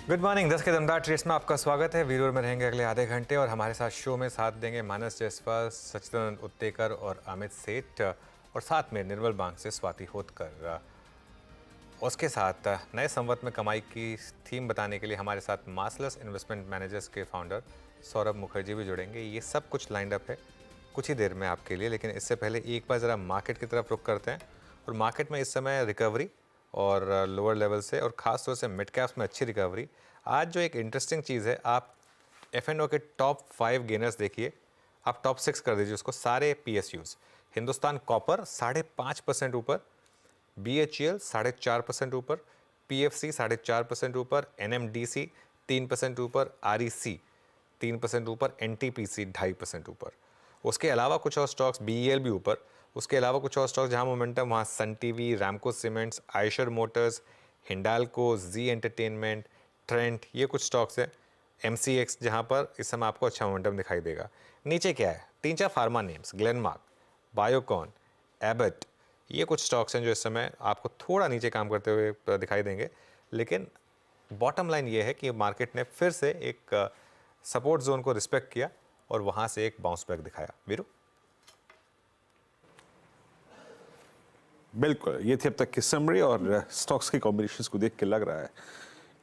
Good morning. 10 के दमदार trades में आपका स्वागत है। वीडियो में रहेंगे अगले आधे घंटे और हमारे साथ शो में साथ देंगे मानस जायसवाल, सचिदानंद उत्तेकर और अमित सेठ, और साथ में निर्मल बांग से स्वाति होतकर। उसके साथ नए संवत में कमाई की थीम बताने के लिए हमारे साथ मार्सलस इन्वेस्टमेंट मैनेजर्स के फाउंडर सौरभ मुखर्जी भी जुड़ेंगे। ये सब कुछ लाइंड अप है कुछ ही देर में आपके लिए, लेकिन इससे पहले एक बार ज़रा मार्केट की तरफ रुख करते हैं। और मार्केट में इस समय रिकवरी और लोअर लेवल से और ख़ास तौर से मिड कैप्स में अच्छी रिकवरी। आज जो एक इंटरेस्टिंग चीज़ है, आप F&O के टॉप 5 गेनर्स देखिए, आप टॉप 6 कर दीजिए उसको। सारे PSUs, हिंदुस्तान कॉपर 5.5% ऊपर, BHEL 4.5% ऊपर, PFC 4.5% ऊपर, NMDC 3% ऊपर, REC 3% ऊपर, NTPC 2.5% ऊपर। उसके अलावा कुछ और स्टॉक्स, BEL भी ऊपर। उसके अलावा कुछ और स्टॉक्स जहां मोमेंटम, वहां Sun TV, Ramco cements, Eicher motors, Hindalco, Zee entertainment, Trent, ये कुछ स्टॉक्स हैं। MCX जहां पर इस समय आपको अच्छा मोमेंटम दिखाई देगा। नीचे क्या है, 3-4 pharma names, Glenmark, Biocon, Abbott, ये कुछ स्टॉक्स हैं जो इस समय आपको थोड़ा नीचे काम करते हुए दिखाई देंगे। लेकिन बॉटम लाइन ये है कि मार्केट ने फिर से एक सपोर्ट जोन को रिस्पेक्ट किया और वहां से एक बाउंस बैक दिखाया। वीरू, बिल्कुल, ये थी अब तक की समरी और स्टॉक्स के कॉम्बिनेशंस को देख के लग रहा है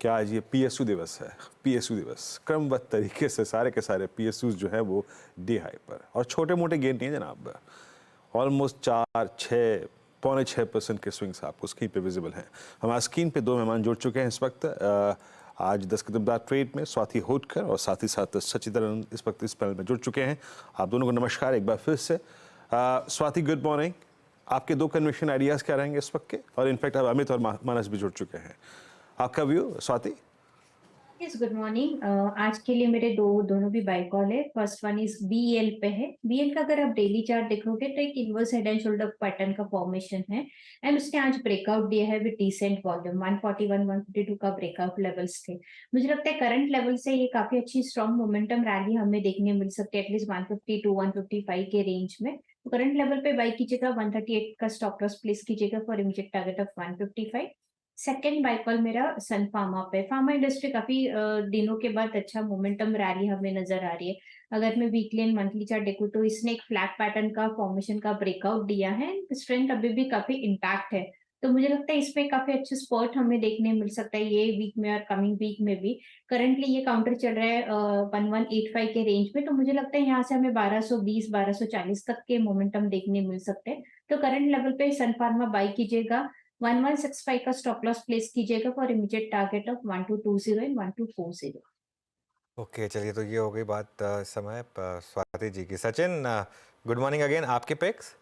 कि आज ये PSU दिवस है। PSU दिवस क्रमबद्ध तरीके से सारे के सारे PSUs जो है वो डे हाई पर, और छोटे मोटे गेन नहीं है जनाब। ऑलमोस्ट 4-6 पौने 6% के स्विंग्स आपको स्क्रीन पे विजिबल हैं। हमारे स्क्रीन पे दो मेहमान जुड़ चुके हैं इस वक्त। आज 10 के दमदार ट्रेड में स्वाति होटकर और साथ ही साथ सचिदानंद इस वक्त इस पैनल में जुड़ चुके हैं। आप दोनों को नमस्कार एक बार फिर से। Swati, good morning. आपके दो कन्विक्शन आइडियाज़ क्या रहेंगे इस वक्त के? और इनफैक्ट अब अमित और मानस भी जुड़ चुके हैं। आपका view Swati? Yes, good morning. आज के लिए मेरे दोनों भी बाय कॉल है। फर्स्ट वन इज BEL पे है। BEL का अगर आप डेली चार्ट देखोगे तो एक inverse head and shoulder pattern का फॉर्मेशन है एंड उसने आज ब्रेकआउट दिया है विद डिसेंट वॉल्यूम। 141 152 का ब्रेकआउट लेवल्स थे। मुझे लगता है करंट लेवल से ये काफी अच्छी स्ट्रॉन्ग मोमेंटम रैली हमें देखने मिल सकती है एटलीस्ट 152 155 के रेंज में। तो करंट लेवल पे बाय कीजिएगा। 138 का स्टॉप लॉस प्लेस कीजिएगा for immediate target of 155। Second by call मेरा सन फार्मा पे। फार्मा इंडस्ट्री काफी दिनों के बाद अच्छा मोमेंटम रैली हमें नजर आ रही है। अगर मैं वीकली एंड मंथली चार्ट देखूं तो इसने एक फ्लैट पैटर्न का फॉर्मेशन का ब्रेकआउट दिया है। स्ट्रेंथ अभी भी काफी इंटैक्ट है, तो मुझे लगता है इसमें काफी अच्छे स्पर्ट हमें देखने मिल सकता है ये वीक में और कमिंग वीक में भी। करंटली ये काउंटर चल रहा है 1185 के रेंज में, तो मुझे लगता है यहाँ से हमें 1220 1240 तक के मोमेंटम देखने मिल सकते हैं। तो करंट लेवल पे सन फार्मा बाई कीजिएगा। 1165 का स्टॉप लॉस प्लेस कीजिएगा for immediate target of 1220 and 1240। Okay, चलिए, तो ये हो गई बात इस समय स्वाति जी की। Sachin, good morning again. आपके पिक्स?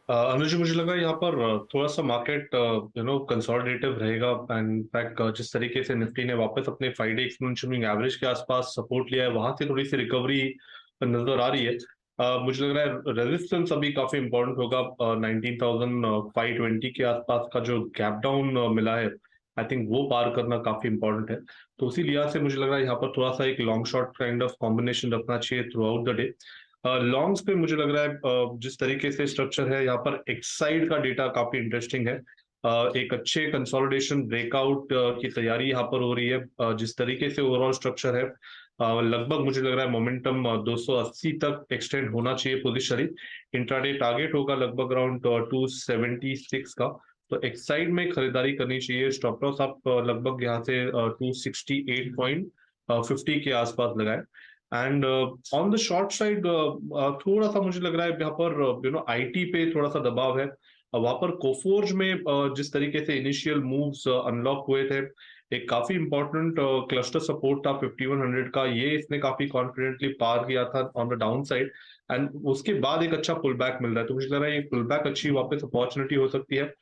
अनुज जी, मुझे लगा यहाँ पर थोड़ा सा मार्केट कंसोलिडेटिव रहेगा। इनफैक्ट जिस तरीके से निफ्टी ने वापस अपने 5 डे एक्सपोनेंशियल मूविंग एवरेज के आसपास सपोर्ट लिया है, वहां से थोड़ी सी रिकवरी नजर आ रही है। मुझे लग रहा है रेजिस्टेंस अभी काफी इंपॉर्टेंट होगा। 19,520 के आसपास का जो गैप डाउन मिला है, आई थिंक वो पार करना काफी इंपॉर्टेंट है। तो उसी लिहाज से मुझे लग रहा है यहाँ पर थोड़ा सा एक long short kind of combination रखना चाहिए through out the day. Longs पे मुझे लग रहा है जिस तरीके से स्ट्रक्चर है यहाँ पर एक्साइड का डेटा काफी इंटरेस्टिंग है। एक अच्छे कंसोलिडेशन ब्रेकआउट की तैयारी यहाँ पर हो रही है। जिस तरीके से ओवरऑल स्ट्रक्चर है, लगभग मुझे लग रहा है मोमेंटम 280 तक एक्सटेंड होना चाहिए पोजिशनली। इंट्राडे टारगेट होगा लगभग अराउंड 276 का। तो एक्साइड में खरीदारी करनी चाहिए। स्टॉप लॉस आप लगभग यहाँ से 268.50 के आसपास लगाए। And on the short side थोड़ा सा मुझे लग रहा है यहाँ पर आईटी पे थोड़ा सा दबाव है। वहां पर कोफोर्ज में जिस तरीके से इनिशियल मूव्स अनलॉक हुए थे, एक काफी इंपॉर्टेंट क्लस्टर सपोर्ट था 5100 का, ये इसने काफी कॉन्फिडेंटली पार किया था on the down side. And उसके बाद एक अच्छा पुल बैक मिल रहा है, तो मुझे लग रहा है ये पुल बैक अच्छी वापस अपॉर्चुनिटी हो सकती है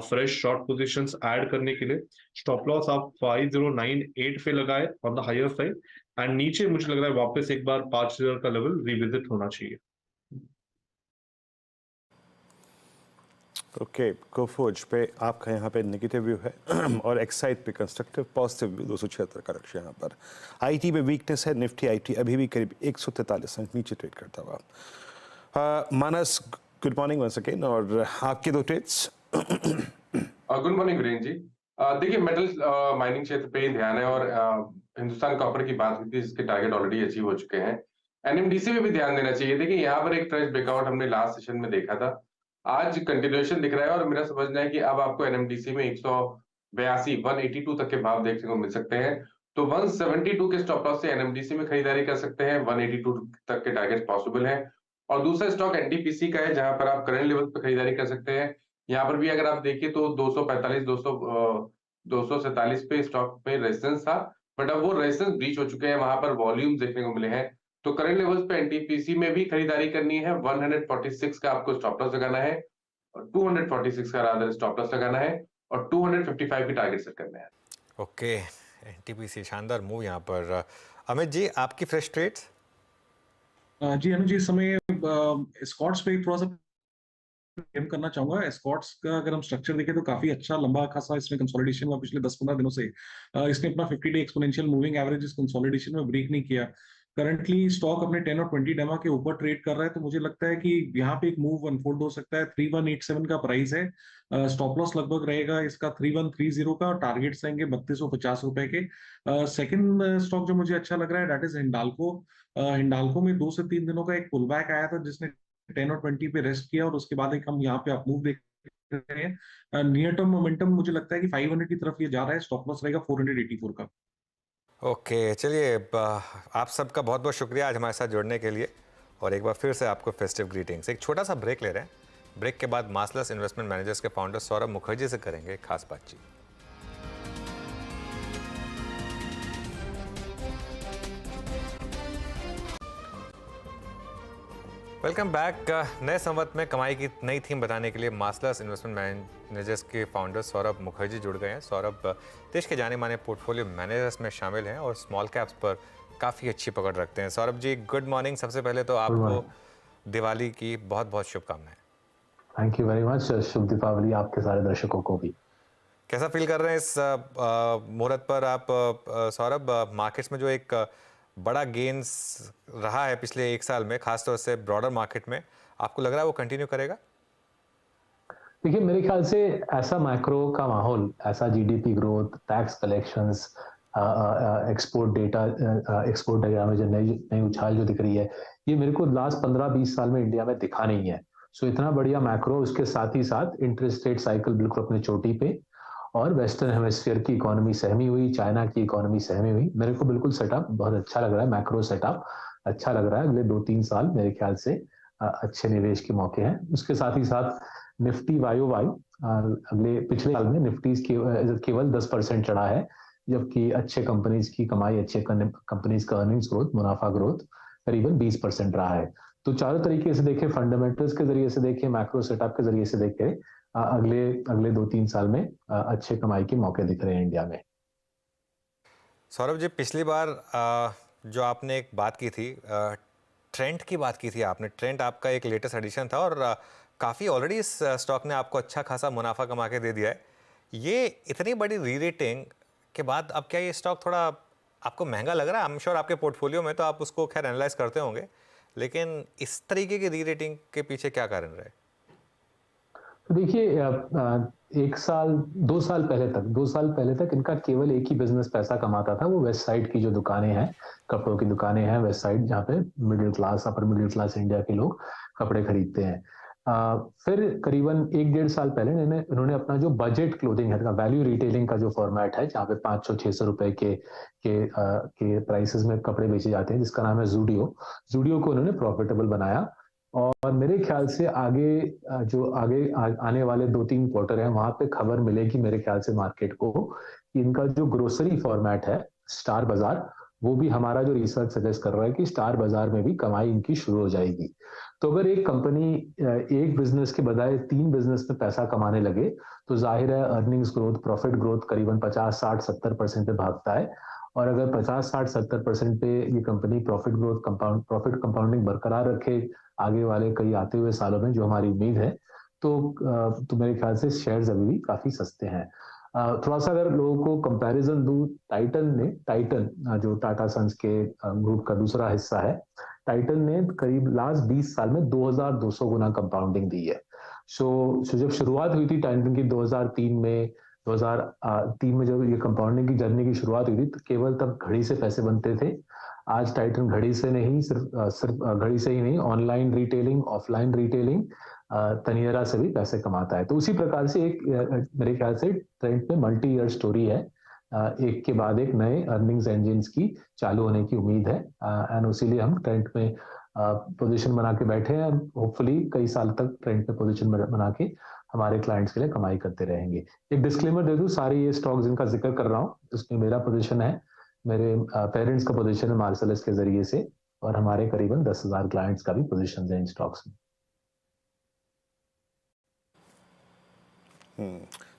फ्रेश शॉर्ट पोजीशंस ऐड करने के लिए। स्टॉप लॉस आप 5098 पे लगाए on the higher side, and नीचे मुझे लग रहा है वापस एक बार 5000 का लेवल रिविजिट होना चाहिए। ओके, कोफोर्ज पे आपका यहाँ पे नेगेटिव व्यू है और एक्साइड पे कंस्ट्रक्टिव पॉजिटिव व्यू 276 का लक्ष्य यहाँ पर। आईटी में वीकनेस है। निफ्टी आईटी अभी भी करीब 143 अंक नीचे ट्रेड करता हुआ। मानस, गुड मॉर्निंग वंस अगेन, और आपके दो trades. Good morning Virendra ji. देखिए मेटल माइनिंग क्षेत्र पे ही ध्यान है और हिंदुस्तान कॉपर की बात हुई थी जिसके टारगेट ऑलरेडी अचीव हो चुके हैं। एनएमडीसी में भी ध्यान देना चाहिए। देखिए यहाँ पर एक फ्रेश ब्रेकआउट हमने लास्ट सेशन में देखा था। आज कंटिन्यूएशन दिख रहा है और मेरा समझना है कि अब आपको एनएमडीसी में 182 182 तक के भाव देखने को मिल सकते हैं। तो 172 के स्टॉप लॉस से एनएमडीसी में खरीदारी कर सकते हैं। 182 तक के टारगेट पॉसिबल है। और दूसरा स्टॉक एनटीपीसी का है जहां पर आप करंट लेवल पे खरीदारी कर सकते हैं। यहाँ पर भी अगर आप देखिए तो 245 247 पे स्टॉक पे रेजिस्टेंस था, बट अब वो रेजिस्टेंस ब्रीच हो चुके हैं, वहां पर वॉल्यूम देखने को मिले हैं। तो करंट लेवल्स पे एनटीपीसी में भी खरीदारी करनी है। 146 का आपको स्टॉप लॉस लगाना है और 246 का रादर स्टॉप लॉस लगाना है और 255 की टारगेट सेट करना है। ओके, एनटीपीसी शानदार मूव यहाँ पर। अमित जी, आपकी फ्रेश ट्रेड्स? जी अनुज जी, इस समय स्कॉट्स पे थोड़ा सा गेम करना चाहूंगा। स्कॉट्स का अगर हम स्ट्रक्चर देखें तो काफी अच्छा लंबा खासा इसमें कंसोलिडेशन हुआ पिछले 10-15 दिनों से। इसने अपना 50 डे एक्सपोनेंशियल मूविंग एवरेज इस कंसोलिडेशन में ब्रेक नहीं किया। करंटली स्टॉक अपने 10 और 20 डेमा के ऊपर ट्रेड कर रहा है, तो मुझे लगता है कि यहाँ पे एक मूव अनफोल्ड हो सकता है। 3187 का प्राइस है। स्टॉप लॉस लगभग रहेगा इसका 3130 का, और टारगेट्स रहेंगे 3250 रुपए के। सेकंड स्टॉक जो मुझे अच्छा लग रहा है दैट इज हिंडाल्को। हिंडाल्को में 2 से 3 दिनों का एक पुल बैक आया था जिसने 10 और 20 पे रेस्ट किया, और उसके बाद एक हम यहाँ पे अप मूव देख रहे हैं। नियर टर्म मोमेंटम मुझे लगता है कि 500 की तरफ ये जा रहा है। स्टॉप लॉस रहेगा 484 का। ओके, चलिए, आप सबका बहुत बहुत शुक्रिया आज हमारे साथ जुड़ने के लिए, और एक बार फिर से आपको फेस्टिव ग्रीटिंग्स। एक छोटा सा ब्रेक ले रहे हैं। ब्रेक के बाद मास्टर्स इन्वेस्टमेंट मैनेजर्स के फाउंडर सौरभ मुखर्जी से करेंगे खास बातचीत। Welcome back. नए संवत में कमाई की नई थीम बताने के लिए मास्टर्स इन्वेस्टमेंट मैनेजर्स के फाउंडर सौरभ मुखर्जी जुड़ गए हैं। सौरभ देश के जाने माने पोर्टफोलियो मैनेजर्स में शामिल हैं और स्मॉल कैप्स पर काफ़ी अच्छी पकड़ रखते हैं। Saurabh ji, good morning. सबसे पहले तो आपको दिवाली की बहुत बहुत शुभकामनाएं। Thank you very much. शुभ दीपावली आपके सारे दर्शकों को भी। कैसा फील कर रहे हैं इस मुहूर्त पर आप सौरभ? मार्केट्स में जो एक बड़ा गेन्स रहा है पिछले एक साल में, खासतौर से ब्रॉडर मार्केट में, आपको लग रहा है वो कंटिन्यू करेगा? देखिए, मेरे ख्याल से ऐसा मैक्रो का माहौल, ऐसा GDP growth, tax collections, export data, export diagram में जो नई उछाल जो दिख रही है, ये मेरे को लास्ट 15-20 साल में इंडिया में दिखा नहीं है। सो इतना बढ़िया मैक्रो, उसके साथ ही साथ इंटरेस्ट रेट साइकिल बिल्कुल अपने चोटी पे, और वेस्टर्न हेमिस्फीयर की इकोनॉमी सहमी हुई, चाइना की इकोनॉमी सहमी हुई। मेरे को बिल्कुल सेटअप बहुत अच्छा लग रहा है, मैक्रो सेटअप अच्छा लग रहा है। अगले 2-3 साल मेरे ख्याल से अच्छे निवेश के मौके हैं। उसके साथ ही साथ निफ्टी वाई अगले पिछले साल में निफ्टी केवल 10% चढ़ा है, जबकि अच्छे कंपनीज की कमाई, अच्छे कंपनीज का अर्निंग्स ग्रोथ, मुनाफा ग्रोथ करीबन 20% रहा है। तो चारों तरीके से देखें, फंडामेंटल्स के जरिए से देखें, मैक्रो सेटअप के जरिए से देखें, अगले 2-3 साल में अच्छे कमाई के मौके दिख रहे हैं इंडिया में। सौरभ जी, पिछली बार जो आपने एक बात की थी, ट्रेंड की बात की थी आपने, ट्रेंड आपका एक लेटेस्ट एडिशन था और काफ़ी ऑलरेडी इस स्टॉक ने आपको अच्छा खासा मुनाफा कमा के दे दिया है। ये इतनी बड़ी री रेटिंग के बाद अब क्या ये स्टॉक थोड़ा आपको महंगा लग रहा है? आई एम श्योर आपके पोर्टफोलियो में तो आप उसको खैर एनालाइज करते होंगे, लेकिन इस तरीके की री रेटिंग के पीछे क्या कारण रहे? देखिए, 2 साल पहले तक इनका केवल एक ही बिजनेस पैसा कमाता था, वो वेस्ट साइड की जो दुकानें हैं, कपड़ों की दुकानें हैं वेस्ट साइड, जहाँ पे middle class, upper middle Claas India के लोग कपड़े खरीदते हैं। फिर करीबन 1-1.5 साल पहले इन्होंने अपना जो बजट क्लोथिंग है, वैल्यू रिटेलिंग का जो फॉर्मेट है, जहाँ पे 500-600 रुपए के प्राइसेस में कपड़े बेचे जाते हैं, जिसका नाम है जूडियो को उन्होंने प्रॉफिटेबल बनाया। और मेरे ख्याल से आगे आने वाले 2-3 क्वार्टर हैं, वहां पे खबर मिलेगी मेरे ख्याल से मार्केट को कि इनका जो ग्रोसरी फॉर्मेट है, स्टार बाजार, वो भी हमारा जो रिसर्च सजेस्ट कर रहा है कि स्टार बाजार में भी कमाई इनकी शुरू हो जाएगी। तो अगर एक कंपनी एक बिजनेस के बजाय 3 बिजनेस में पैसा कमाने लगे, तो जाहिर है अर्निंग्स ग्रोथ, प्रॉफिट ग्रोथ करीबन 50-60-70% पे भागता है। और अगर 50-60-70% पे ये कंपनी प्रॉफिट कंपाउंडिंग बरकरार रखे आगे वाले कई आते हुए सालों में, जो हमारी उम्मीद है, तो मेरे ख्याल से शेयर्स अभी भी काफी सस्ते हैं। थोड़ा सा अगर लोगों को कंपैरिजन दूं, टाइटन जो टाटा सन्स के ग्रुप का दूसरा हिस्सा है, टाइटन ने करीब लास्ट 20 साल में 2200 गुना कंपाउंडिंग दी है। सो जब शुरुआत हुई थी टाइटन की 2003 में, 2003 में जब ये कंपाउंडिंग की जर्नी की शुरुआत हुई थी तो केवल तब घड़ी से पैसे बनते थे। आज टाइटन घड़ी से नहीं, सिर्फ घड़ी से ही नहीं, ऑनलाइन रिटेलिंग, ऑफलाइन रिटेलिंग, तनियरा से भी पैसे कमाता है। तो उसी प्रकार से एक मेरे ख्याल से ट्रेंट में मल्टी ईयर स्टोरी है। एक के बाद एक नए अर्निंग्स इंजन्स की चालू होने की उम्मीद है, एंड इसीलिए हम ट्रेंट में पोजीशन बना के बैठे हैं। होपफुली कई साल तक ट्रेंट में पोजीशन बना के हमारे क्लाइंट्स के लिए कमाई करते रहेंगे। एक डिस्क्लेमर दे दूं, सारे ये स्टॉक जिनका जिक्र कर रहा हूँ उसमें मेरा पोजीशन है, मेरे पेरेंट्स का पोजीशन है मार्सेलस के जरिए से, और हमारे करीबन 10,000 क्लाइंट्स का भी पोजीशन है इन स्टॉक्स में।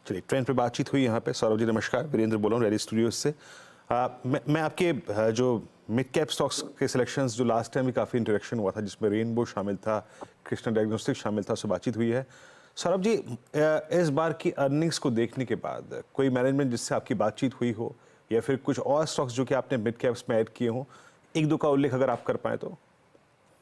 चलिए, ट्रेंड पे बातचीत हुई यहाँ पे। सौरभ जी नमस्कार, वीरेंद्र बोल रहा हूँ रेडी स्टूडियोज से। मैं आपके जो मिड कैप स्टॉक्स के सिलेक्शंस जो लास्ट टाइम भी काफ़ी इंटरेक्शन हुआ था, जिसमें रेनबो शामिल था, कृष्णा डायग्नोस्टिक शामिल था, उससे बातचीत हुई है। सौरभ जी, इस बार की अर्निंग्स को देखने के बाद कोई मैनेजमेंट जिससे आपकी बातचीत हुई हो, या फिर कुछ और स्टॉक्स जो कि आपने मिड कैप्स में ऐड किए हों, एक दो का उल्लेख अगर आप कर पाए तो?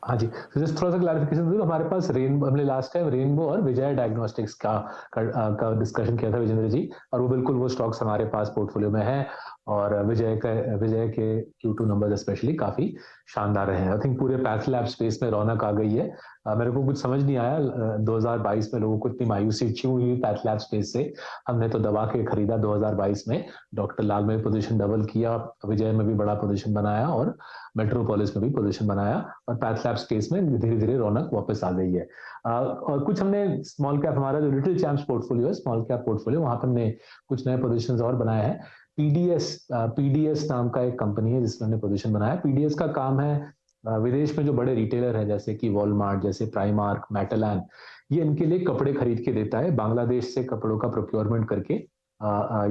हाँ जी, तो जस्ट थोड़ा सा क्लैरिफिकेशन दूं, हमारे पास हमने लास्ट टाइम रेनबो और विजय डायग्नोस्टिक्स का डिस्कशन किया था विजेंद्र जी, और वो बिल्कुल वो स्टॉक्स हमारे पास पोर्टफोलियो में है, और विजय के Q2 नंबर्स स्पेशली काफी शानदार रहे हैं। आई थिंक पूरे पैथ लैब स्पेस में रौनक आ गई है। मेरे को कुछ समझ नहीं आया 2022 में लोगों को इतनी मायूसी क्यों हुई पैथ लैब स्पेस से। हमने तो दबा के खरीदा 2022 में, डॉक्टर लाल में पोजीशन डबल किया, विजय में भी बड़ा पोजीशन बनाया, और मेट्रोपोलिस में भी पोजीशन बनाया, और पैथ लैब स्पेस में धीरे धीरे रौनक वापस आ गई है। और कुछ हमने स्मॉल कैप, हमारा जो लिटिल चैम्प्स पोर्टफोलियो है, स्मॉल कैप पोर्टफोलियो, वहां पर हमने कुछ नए पोजीशंस और बनाए हैं। पीडीएस नाम का एक कंपनी है जिसमें हमने पोजीशन बनाया। पीडीएस का काम है विदेश में जो बड़े रिटेलर हैं जैसे कि वॉलमार्ट, जैसे प्राइमार्क, मेटलैन, ये इनके लिए कपड़े खरीद के देता है। बांग्लादेश से कपड़ों का प्रोक्योरमेंट करके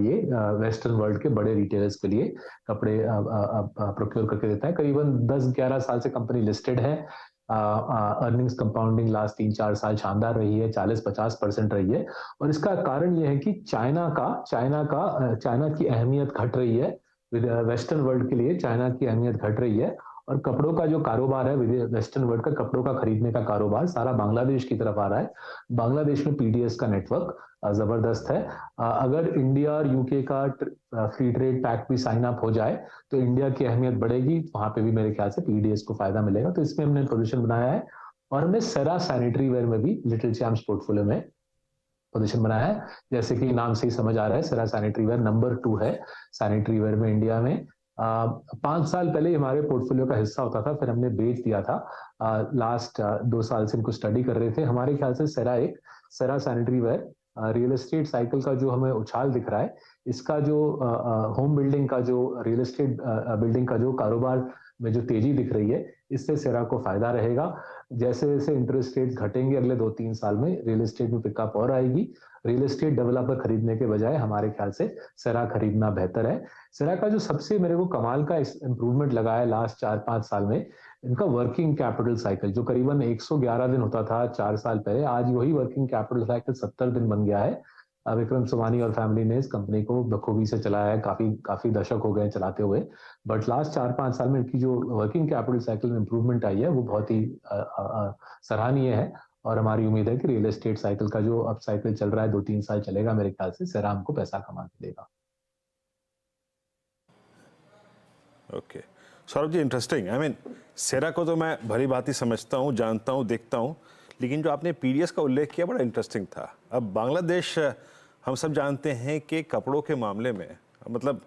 ये वेस्टर्न वर्ल्ड के बड़े रिटेलर्स के लिए कपड़े प्रोक्योर करके देता है। करीबन 10-11 साल से कंपनी लिस्टेड है। अर्निंग्स कंपाउंडिंग लास्ट 3-4 साल शानदार रही है, 40-50% रही है, और इसका कारण यह है कि चाइना की अहमियत घट रही है। वेस्टर्न वर्ल्ड के लिए चाइना की अहमियत घट रही है, और कपड़ों का जो कारोबार है, वेस्टर्न वर्ल्ड का कपड़ों का खरीदने का कारोबार सारा बांग्लादेश की तरफ आ रहा है। बांग्लादेश में पीडीएस का नेटवर्क जबरदस्त है। अगर इंडिया और यूके का फ्री ट्रेड पैक्ट भी साइन अप हो जाए तो इंडिया की अहमियत बढ़ेगी, वहां पे भी मेरे ख्याल से पीडीएस को फायदा मिलेगा। तो इसमें हमने पोजीशन बनाया है, और हमने सेरा सैनिटरी वेयर में भी लिटिल चैम्प्स पोर्टफोलियो में पोजीशन बनाया है। जैसे कि नाम से ही समझ आ रहा है, सेरा सैनिटरी वेयर नंबर 2 है सैनिटरी वेयर में इंडिया में। 5 साल पहले हमारे पोर्टफोलियो का हिस्सा होता था, फिर हमने बेच दिया था। लास्ट 2 साल से इनको स्टडी कर रहे थे। हमारे ख्याल से Cera sanitary ware real estate cycle का जो हमें उछाल दिख रहा है, इसका जो होम बिल्डिंग का जो रियल एस्टेट बिल्डिंग का जो कारोबार में जो तेजी दिख रही है, इससे सेरा को फायदा रहेगा। जैसे जैसे इंटरेस्ट रेट घटेंगे अगले 2-3 साल में, रियल एस्टेट में पिकअप और आएगी। रियल एस्टेट डेवलपर खरीदने के बजाय हमारे ख्याल से सेरा खरीदना बेहतर है। सेरा का जो सबसे मेरे को कमाल का इंप्रूवमेंट लगा है लास्ट 4-5 साल में, इनका वर्किंग कैपिटल साइकिल जो करीबन 111 दिन होता था 4 साल पहले, आज वही वर्किंग कैपिटल साइकिल 70 दिन बन गया है। विक्रम सोमानी और फैमिली ने इस कंपनी को बखूबी से चलाया है, काफी दशक हो गए चलाते हुए, बट लास्ट 4-5 साल में इनकी जो वर्किंग कैपिटल साइकिल में इंप्रूवमेंट आई है वो बहुत ही सराहनीय है। और हमारी उम्मीद है कि रियल एस्टेट साइकिल का जो अप साइकिल चल रहा है 2-3 साल चलेगा, मेरे ख्याल से सेरा हमको पैसा कमा के देगा। Okay Saurabh ji, interesting. I mean Cera को तो मैं भली भांति समझता हूँ, जानता हूँ, देखता हूँ, लेकिन जो आपने पीडीएस का उल्लेख किया बड़ा इंटरेस्टिंग था। अब बांग्लादेश हम सब जानते हैं कि कपड़ों के मामले में, मतलब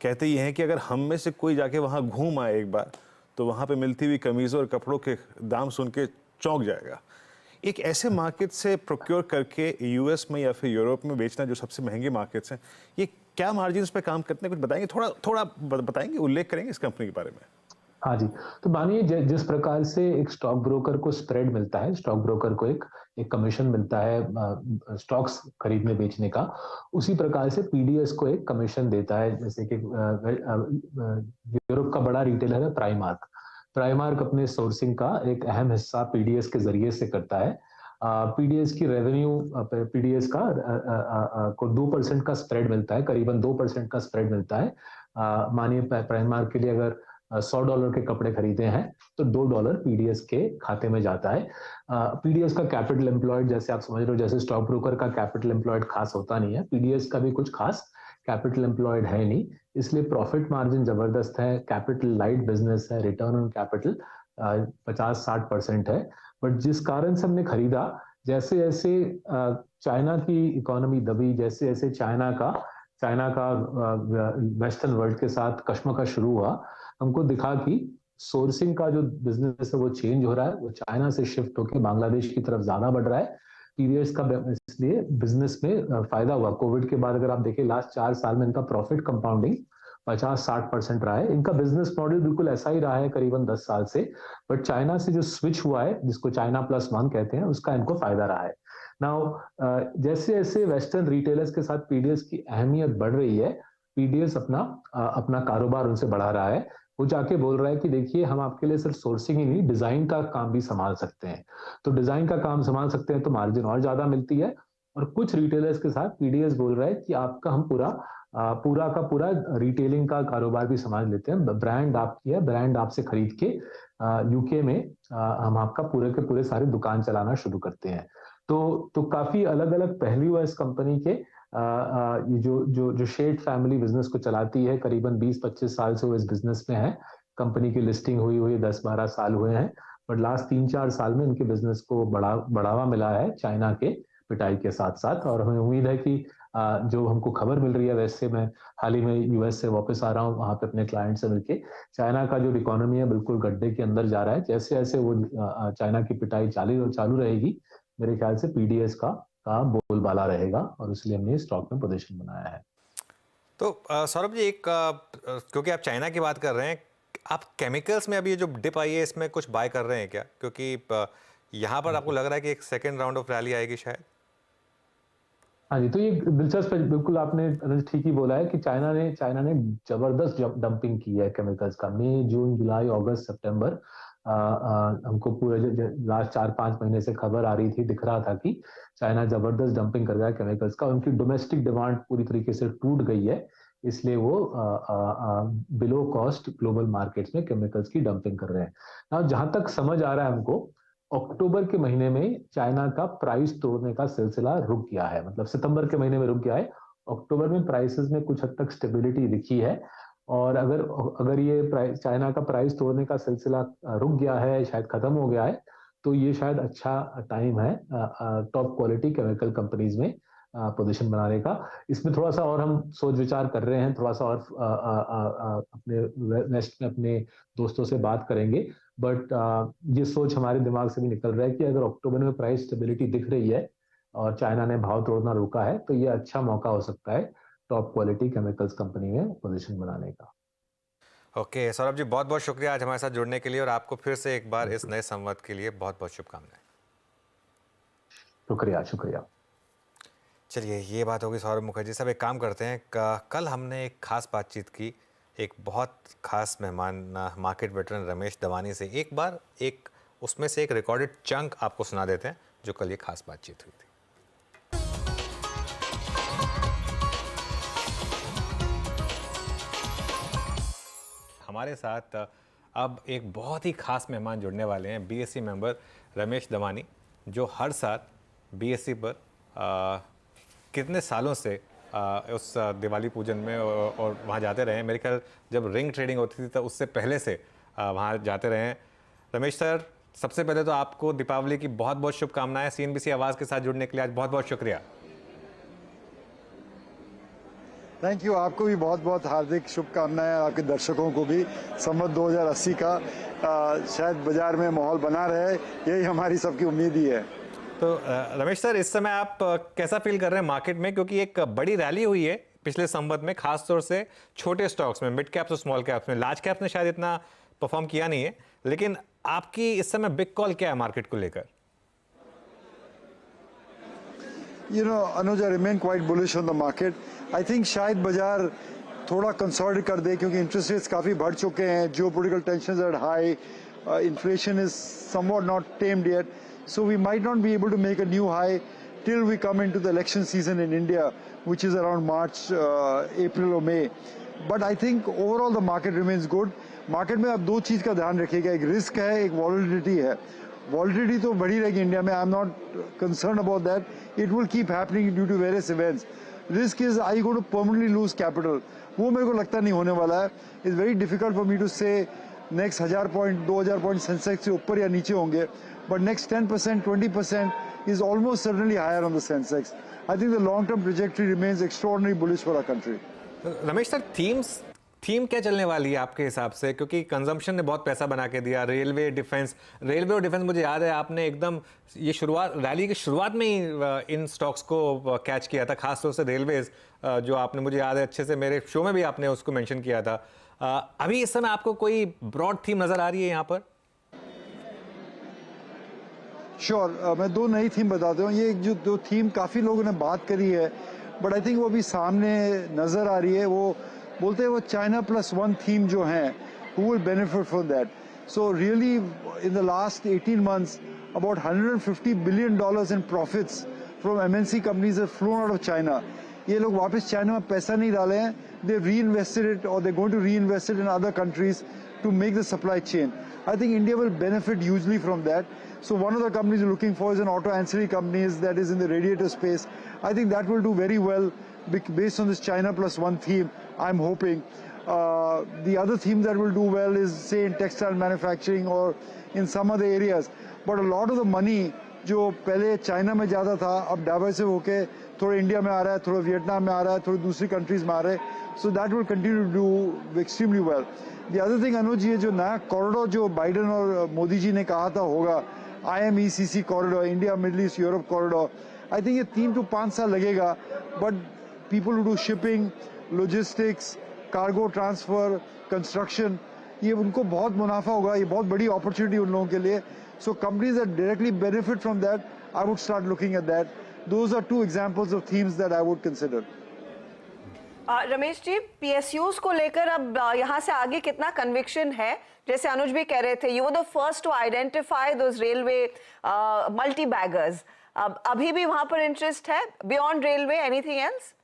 कहते ही हैं कि अगर हम में से कोई जाके वहाँ घूम आए एक बार, तो वहाँ पे मिलती हुई कमीज़ों और कपड़ों के दाम सुन के चौंक जाएगा। एक ऐसे मार्केट से प्रोक्योर करके यूएस में या फिर यूरोप में बेचना, जो सबसे महंगे मार्केट्स हैं, ये क्या मार्जिन पे काम करते हैं, कुछ बताएंगे? थोड़ा बताएंगे, उल्लेख करेंगे इस कंपनी के बारे में? हाँ जी, तो मानिए जिस प्रकार से एक स्टॉक ब्रोकर को स्प्रेड मिलता है, स्टॉक ब्रोकर को एक कमीशन मिलता है स्टॉक्स खरीदने बेचने का, उसी प्रकार से पीडीएस को एक कमीशन देता है। जैसे कि यूरोप का बड़ा रिटेलर है प्राइमार्क अपने सोर्सिंग का एक अहम हिस्सा पीडीएस के जरिए से करता है। पीडीएस की रेवेन्यू, पीडीएस का को 2% का स्प्रेड मिलता है, करीबन 2% का स्प्रेड मिलता है। मानिए प्राइमार्क के लिए अगर $100 के कपड़े खरीदे हैं तो $2 पीडीएस के खाते में जाता है। पीडीएस का कैपिटल एम्प्लॉयड, जैसे आप समझ रहे हो, जैसे स्टॉक ब्रोकर का कैपिटल एम्प्लॉयड खास होता नहीं है, पीडीएस का भी कुछ खास कैपिटल एम्प्लॉयड है नहीं, इसलिए प्रॉफिट मार्जिन जबरदस्त है, कैपिटल लाइट बिजनेस है, रिटर्न ऑन कैपिटल 50-60% है। बट जिस कारण से हमने खरीदा, जैसे जैसे चाइना की इकोनॉमी दबी, जैसे जैसे चाइना का वेस्टर्न वर्ल्ड के साथ कश्मकश शुरू हुआ, हमको दिखा कि सोर्सिंग का जो बिजनेस है वो चेंज हो रहा है, वो चाइना से शिफ्ट होकर बांग्लादेश की तरफ ज्यादा बढ़ रहा है। पीडीएस का इसलिए बिजनेस में फायदा हुआ। कोविड के बाद अगर आप देखें लास्ट 4 साल में इनका प्रॉफिट कंपाउंडिंग 50-60% रहा है। इनका बिजनेस मॉडल बिल्कुल ऐसा ही रहा है करीबन 10 साल से, बट चाइना से जो स्विच हुआ है, जिसको चाइना +1 कहते हैं, उसका इनको फायदा रहा है। नाउ जैसे जैसे वेस्टर्न रिटेलर्स के साथ पीडीएस की अहमियत बढ़ रही है, पीडीएस अपना कारोबार उनसे बढ़ा रहा है। वो जाके बोल रहा है कि देखिए, हम आपके लिए सिर्फ सोर्सिंग ही नहीं, डिजाइन का काम भी संभाल सकते हैं। तो डिजाइन का काम संभाल सकते हैं तो मार्जिन और ज्यादा मिलती है। और कुछ रिटेलर्स के साथ पीडीएस बोल रहा है कि आपका हम पूरा का पूरा रिटेलिंग का कारोबार भी संभाल लेते हैं। ब्रांड आपकी है, ब्रांड आपसे खरीद के यूके में हम आपका पूरे के पूरे सारे दुकान चलाना शुरू करते हैं। तो काफी अलग अलग पहलू है इस कंपनी के। ये जो शेड फैमिली बिजनेस को चलाती है, करीबन 20-25 साल से वो इस बिजनेस में है। कंपनी की लिस्टिंग हुई 10-12 साल हुए हैं, बट लास्ट 3-4 साल में इनके बिजनेस को बढ़ावा मिला है चाइना के पिटाई के साथ साथ। और हमें उम्मीद है कि जो हमको खबर मिल रही है, वैसे मैं हाल ही में यूएस से वापस आ रहा हूँ, वहां पे अपने क्लाइंट से मिलके, चाइना का जो इकोनॉमी है बिल्कुल गड्ढे के अंदर जा रहा है। जैसे जैसे वो चाइना की पिटाई चालू रहेगी, मेरे ख्याल से पीडीएस का बोलबाला रहेगा, और इसलिए हमने स्टॉक में पोजीशन बनाया है। तो सौरभ जी, क्योंकि आप चाइना की बात कर रहे हैं, आप केमिकल्स में अभी ये जो डिप आई है इसमें कुछ बाय कर रहे हैं क्या? क्योंकि यहाँ पर आपको लग रहा है कि एक सेकेंड राउंड ऑफ रैली आएगी शायद। हाँ जी, तो ये दिलचस्प है, बिल्कुल आपने ठीक ही बोला है कि चाइना ने जबरदस्त डंपिंग की है केमिकल्स का। मई, जून, जुलाई, अगस्त, सितंबर, हमको पूरे लास्ट 4-5 महीने से खबर आ रही थी, दिख रहा था कि चाइना जबरदस्त डंपिंग कर रहा है केमिकल्स का। उनकी डोमेस्टिक डिमांड पूरी तरीके से टूट गई है, इसलिए वो बिलो कॉस्ट ग्लोबल मार्केट्स में केमिकल्स की डंपिंग कर रहे हैं। ना जहां तक समझ आ रहा है हमको, अक्टूबर के महीने में चाइना का प्राइस तोड़ने का सिलसिला रुक गया है। मतलब सितंबर के महीने में रुक गया है, अक्टूबर में प्राइसेस में कुछ हद तक स्टेबिलिटी दिखी है। और अगर ये चाइना का प्राइस तोड़ने का सिलसिला रुक गया है, शायद खत्म हो गया है, तो ये शायद अच्छा टाइम है टॉप क्वालिटी केमिकल कंपनीज में पोजीशन बनाने का। इसमें थोड़ा सा और हम सोच विचार कर रहे हैं, थोड़ा सा और अपने वेस्ट में अपने दोस्तों से बात करेंगे। बट ये सोच हमारे दिमाग से भी निकल रहा है कि अगर अक्टूबर में प्राइस स्टेबिलिटी दिख रही है और चाइना ने भाव तोड़ना रोका है, तो ये अच्छा मौका हो सकता है टॉप क्वालिटी केमिकल्स कंपनी में पोजीशन बनाने का। ओके सौरभ जी, बहुत बहुत शुक्रिया आज हमारे साथ जुड़ने के लिए, और आपको फिर से एक बार इस नए संवाद के लिए बहुत बहुत शुभकामनाएं। शुक्रिया। चलिए, ये बात होगी सौरभ मुखर्जी साहब। एक काम करते हैं, कल हमने एक खास बातचीत की एक बहुत खास मेहमान मार्केट वेटरन रमेश दवानी से। एक बार उसमें से एक रिकॉर्डेड चंक आपको सुना देते हैं जो कल ये खास बातचीत हुई थी। हमारे साथ अब एक बहुत ही खास मेहमान जुड़ने वाले हैं, बीएससी मेंबर रमेश दवानी, जो हर साल बीएससी पर कितने सालों से उस दिवाली पूजन में और वहाँ जाते रहे हैं। मेरे ख्याल जब रिंग ट्रेडिंग होती थी तो उससे पहले से वहाँ जाते रहे हैं। रमेश सर, सबसे पहले तो आपको दीपावली की बहुत बहुत शुभकामनाएं। सीएनबीसी आवाज़ के साथ जुड़ने के लिए आज बहुत बहुत शुक्रिया। थैंक यू, आपको भी बहुत बहुत हार्दिक शुभकामनाएं, आपके दर्शकों को भी। संवत 2080 का शायद बाजार में माहौल बना रहे, यही हमारी सबकी उम्मीद ही है। तो रमेश सर, इस समय आप कैसा फील कर रहे हैं मार्केट में? क्योंकि एक बड़ी रैली हुई है पिछले संवत में, खासतौर से छोटे स्टॉक्स में, मिड कैप्स और स्मॉल कैप्स में। लार्ज कैप्स ने शायद इतना परफॉर्म किया नहीं है, लेकिन आपकी इस समय बिग कॉल क्या है मार्केट को लेकर? You know, Anuj, I remain quite bullish on the market. I think शायद बाजार थोड़ा कंसोलिडेट कर दे, क्योंकि इंटरेस्ट रेट्स काफी बढ़ चुके हैं, geopolitical tensions are high, inflation is somewhat not tamed yet, so we might not be able to make a new high till we come into the election season in India, which is around March, April or May. But I think overall the market remains good. Market में आप दो चीज़ का ध्यान रखिएगा, एक risk है, एक volatility है। वॉलिटिलिटी तो बढ़ी रहेगी इंडिया में, I am not concern about that, it will keep happening due to various events. Risk is I going to permanently lose capital, वो मेरे को लगता नहीं होने वाला है। It's very difficult for me to say next 1000 point 2000 point Sensex से ऊपर या नीचे होंगे, but next 10% 20% is almost certainly higher on the Sensex. I think the long-term trajectory remains extraordinarily bullish for our country. Ramesh sir, theme क्या चलने वाली है आपके हिसाब से? क्योंकि कंजम्पशन ने बहुत पैसा बना के दिया, रेलवे और डिफेंस मुझे याद है आपने एकदम ये रैली की शुरुआत में ही इन स्टॉक्स को कैच किया था, खासतौर से रेलवेज जो आपने, मुझे याद है अच्छे से, मेरे शो में भी आपने उसको मेंशन किया था। अभी इस समय आपको कोई ब्रॉड थीम नजर आ रही है यहाँ पर? श्योर, मैं दो नई थीम बताता हूँ। ये जो दो थीम काफ़ी लोगों ने बात करी है, बट आई थिंक वो अभी सामने नज़र आ रही है। वो बोलते हैं वो चाइना +1 थीम जो है, who will benefit from that. So really in the last 18 months about $150 billion in profits from MNC companies have flown out of China. ये लोग वापस चाइना में पैसा नहीं डाले हैं, they reinvested it or they're going to reinvest it in other countries to make the supply chain. I think India will benefit hugely from that. So one of the companies we're looking for is an auto ancillary companies that is in the radiator space. I think that will do very well based on this China +1 theme, I'm hoping. The other theme that will do well is say in textile manufacturing or in some other areas. But a lot of the money जो पहले China में ज़्यादा था, अब डाइवर्सिव होके थोड़ा India में आ रहा है, थोड़ा वियतनाम में आ रहा है, थोड़ी दूसरी कंट्रीज में आ रहा है. So that will continue to do extremely well. The other thing अनुज, ये जो नया कॉरिडोर जो बाइडेन और मोदी जी ने कहा था होगा, IMECC corridor, India middle east Europe corridor, I think ये 3 to 5 साल लगेगा, but people who do shipping, logistics, cargo transfer, construction, ये उनको बहुत मुनाफा होगा, ये बहुत बड़ी अपॉर्चुनिटी उन लोगों के लिए. So companies that directly benefit from that, I would start looking at that. Those are 2 examples of themes that I would consider. Ramesh ji, PSUs को लेकर अब यहाँ से आगे कितना कन्विक्शन है? जैसे अनुज भी कह रहे थे, you were the first to identify those railway multi baggers. अब अभी भी वहाँ पर इंटरेस्ट है? Beyond railway, anything else?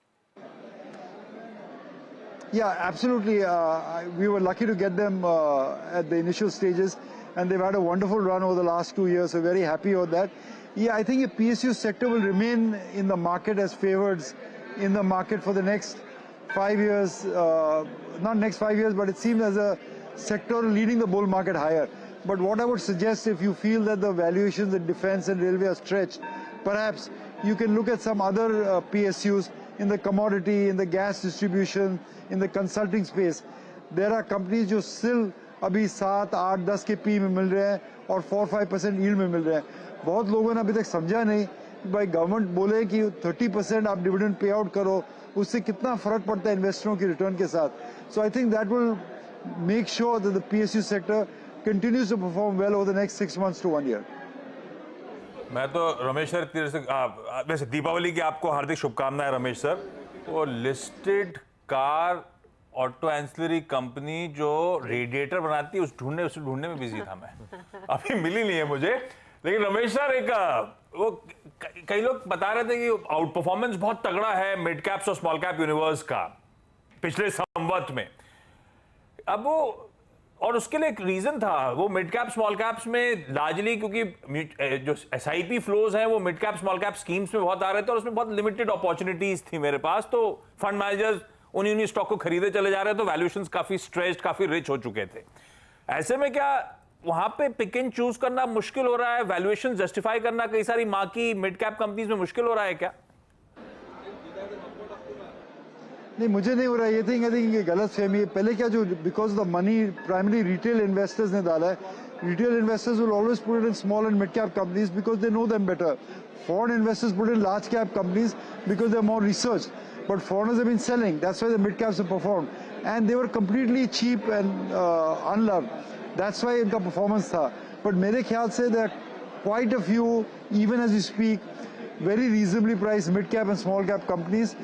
Yeah, absolutely. We were lucky to get them at the initial stages, and they've had a wonderful run over the last 2 years. So very happy about that. Yeah, I think the PSU sector will remain in the market as favorites in the market for the next 5 years. Not next 5 years, but it seems as a sector leading the bull market higher. But what I would suggest, if you feel that the valuations in defense and railway are stretched, perhaps you can look at some other PSUs in the commodity, in the gas distribution, in the consulting space. There are companies जो still अभी 7, 8, 10 के P में मिल रहे हैं और 4-5% yield में मिल रहे हैं. बहुत लोगों ने अभी तक समझा नहीं कि भाई गवर्नमेंट बोले कि 30% आप डिविडेंड पे आउट करो, उससे कितना फर्क पड़ता है इन्वेस्टरों की रिटर्न के साथ. So I think that will make sure that the PSU sector continues to perform well over the next 6 months to 1 year. मैं तो रमेश सर तेरे से वैसे दीपावली की आपको हार्दिक शुभकामनाएं रमेश सर. तो listed car auto ancillary company जो रेडिएटर बनाती है उसे ढूंढने में बिजी था मैं. अभी मिली नहीं है मुझे. लेकिन रमेश सर, एक वो कई लोग बता रहे थे कि आउट परफॉर्मेंस बहुत तगड़ा है मिड कैप्स और स्मॉल कैप यूनिवर्स का पिछले संवत में. अब वो, और उसके लिए एक रीजन था, वो मिड कैप स्मॉल कैप्स में लार्जली क्योंकि जो SIP फ्लोज हैं वो mid cap small cap schemes में बहुत आ रहे थे और उसमें बहुत लिमिटेड अपॉर्चुनिटीज थी मेरे पास. तो फंड मैनेजर्स उन्हीं स्टॉक को खरीदे चले जा रहे थे, तो वैल्यूएशंस काफी स्ट्रेच्ड, काफी रिच हो चुके थे. ऐसे में क्या वहां पे पिक एंड चूज करना मुश्किल हो रहा है? वैल्यूएशन जस्टिफाई करना कई सारी मार्की मिड कैप कंपनीज में मुश्किल हो रहा है क्या? नहीं, मुझे नहीं हो रहा है. ये थिंक आई थिंक ये गलत फहमी है. पहले क्या जो because the money primary retail investors ने डाला है, retail investors will always put it in small and mid cap companies because they know them better. Foreign investors put in large cap companies because they are more research. But foreigners have been selling. That's why the mid caps have performed, and they were completely cheap and unloved. That's why इनका performance था. But मेरे ख्याल से there are quite a few, even as we speak, very reasonably priced mid cap and small cap companies.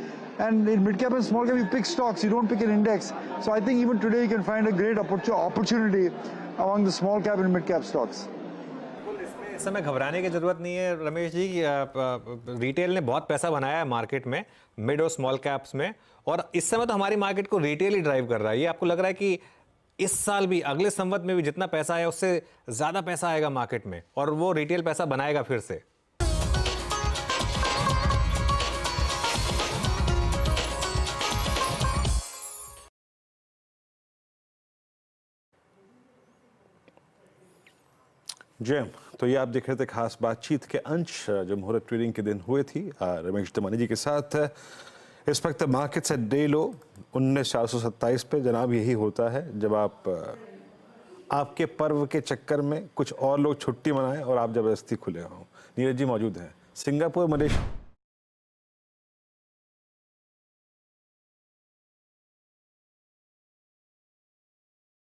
And in mid cap and small cap you pick stocks, you don't pick an index. So I think even today you can find a great opportunity among the small cap and mid cap stocks. इस समय घबराने की जरूरत नहीं है Ramesh ji. Retail ने बहुत पैसा बनाया है मार्केट में, मिड और स्मॉल कैप्स में, और इस समय तो हमारी मार्केट को रिटेल ही ड्राइव कर रहा है. ये आपको लग रहा है कि इस साल भी, अगले संवत में भी जितना पैसा आया उससे ज्यादा पैसा आएगा मार्केट में, और वो रिटेल पैसा बनाएगा फिर से। जय, तो ये आप देख रहे थे खास बातचीत के अंश जो मुहूर्त ट्रेडिंग के दिन हुए थी रमेश धमानी जी के साथ। इस वक्त मार्केट से डे लो 19,427 पे। जनाब, यही होता है जब आप आपके पर्व के चक्कर में कुछ और लोग छुट्टी मनाएं और आप जबरदस्ती खुले हों। नीरज जी मौजूद हैं सिंगापुर, मलेशिया।